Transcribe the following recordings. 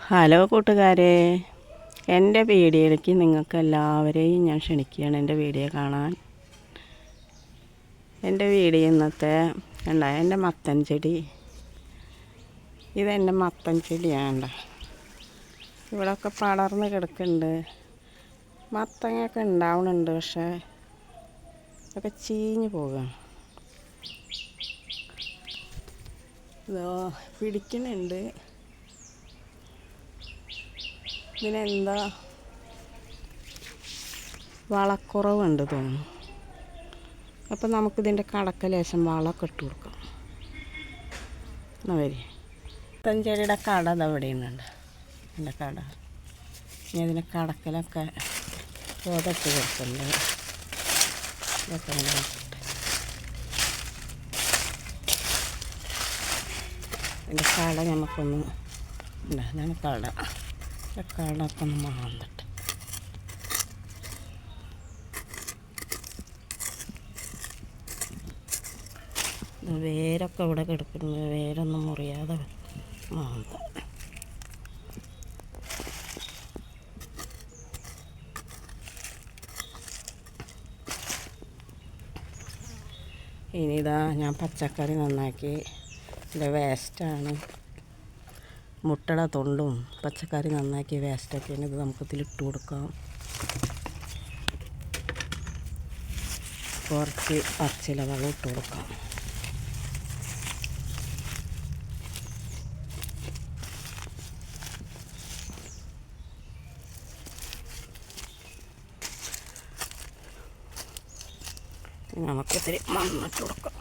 Hello കൂട്ടുകാരെ, എൻ്റെ വീഡിയോയിലേക്ക് നിങ്ങൾക്ക് എല്ലാവരെയും ഞാൻ ക്ഷണിക്കുകയാണ് എൻ്റെ വീഡിയോ കാണാൻ. എൻ്റെ വീഡിയോ ഇന്നത്തെ എൻ്റെ മത്തൻ ചെടി. ഇതെൻ്റെ മത്തൻ ചെടിയാണ്. ഇവിടെയൊക്കെ പടർന്ന് കിടക്കുന്നുണ്ട്. മത്തങ്ങയൊക്കെ ഉണ്ടാവുന്നുണ്ട്, പക്ഷേ ഇതൊക്കെ ചീഞ്ഞ് പോവുകയാണ്. ഇതോ പിടിക്കുന്നുണ്ട്. ഇതിനെന്താ വളക്കുറവുണ്ട് തോന്നുന്നു. അപ്പം നമുക്കിതിൻ്റെ കടക്ക ലേശം വളമൊക്കെ ഇട്ട് കൊടുക്കാം. എന്നാ വരി തഞ്ചേരിയുടെ കട ഇതവിടെയുണ്ട്. എൻ്റെ കട ഇനി അതിൻ്റെ കടക്കലൊക്കെ പോതട്ട് കൊടുക്കുന്നുണ്ട്. ഇതൊക്കെ എൻ്റെ കട നമുക്കൊന്ന് ഇതാണ് കട. കടൊക്കെ ഒന്ന് മാന്തട്ടെ. വേരൊക്കെ ഇവിടെ കിടക്കുന്നത്, വേരൊന്നും മുറിയാതെ മാന്ത. ഇനിയിതാ ഞാൻ പച്ചക്കറി നന്നാക്കി. ഇതിൻ്റെ വേസ്റ്റാണ്, മുട്ടയുടെ തൊണ്ടും പച്ചക്കറി നന്നാക്കി വേസ്റ്റൊക്കെയാണ്. ഇത് നമുക്കിതിലിട്ട് കൊടുക്കാം. കുറച്ച് പച്ചില വെള്ളം ഇട്ട് കൊടുക്കാം. നമുക്കിത്തിരി മണ്ണിട്ട് കൊടുക്കാം.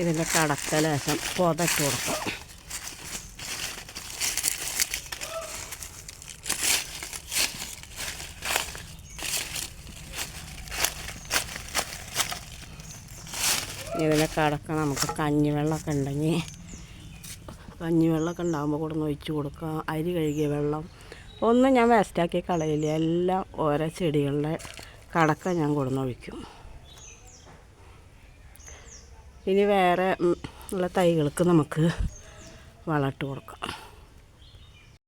ഇതിൻ്റെ കടക്ക ലേശം പൊതട്ട് കൊടുക്കാം. ഇതിൻ്റെ കടക്ക നമുക്ക് കഞ്ഞിവെള്ളമൊക്കെ ഉണ്ടെങ്കിൽ കഞ്ഞിവെള്ളമൊക്കെ ഉണ്ടാകുമ്പോൾ കൂടെ ഒന്ന് ഒഴിച്ച് കൊടുക്കാം. അരി കഴുകിയ വെള്ളം ഒന്നും ഞാൻ വേസ്റ്റാക്കി കളയില്ല. എല്ലാം ഓരോ ചെടികളുടെ കടക്ക ഞാൻ കൊടുന്നൊഴിക്കും. ഇനി വേറെ ഉള്ള തൈകൾക്ക് നമുക്ക് വളമിട്ട് കൊടുക്കാം.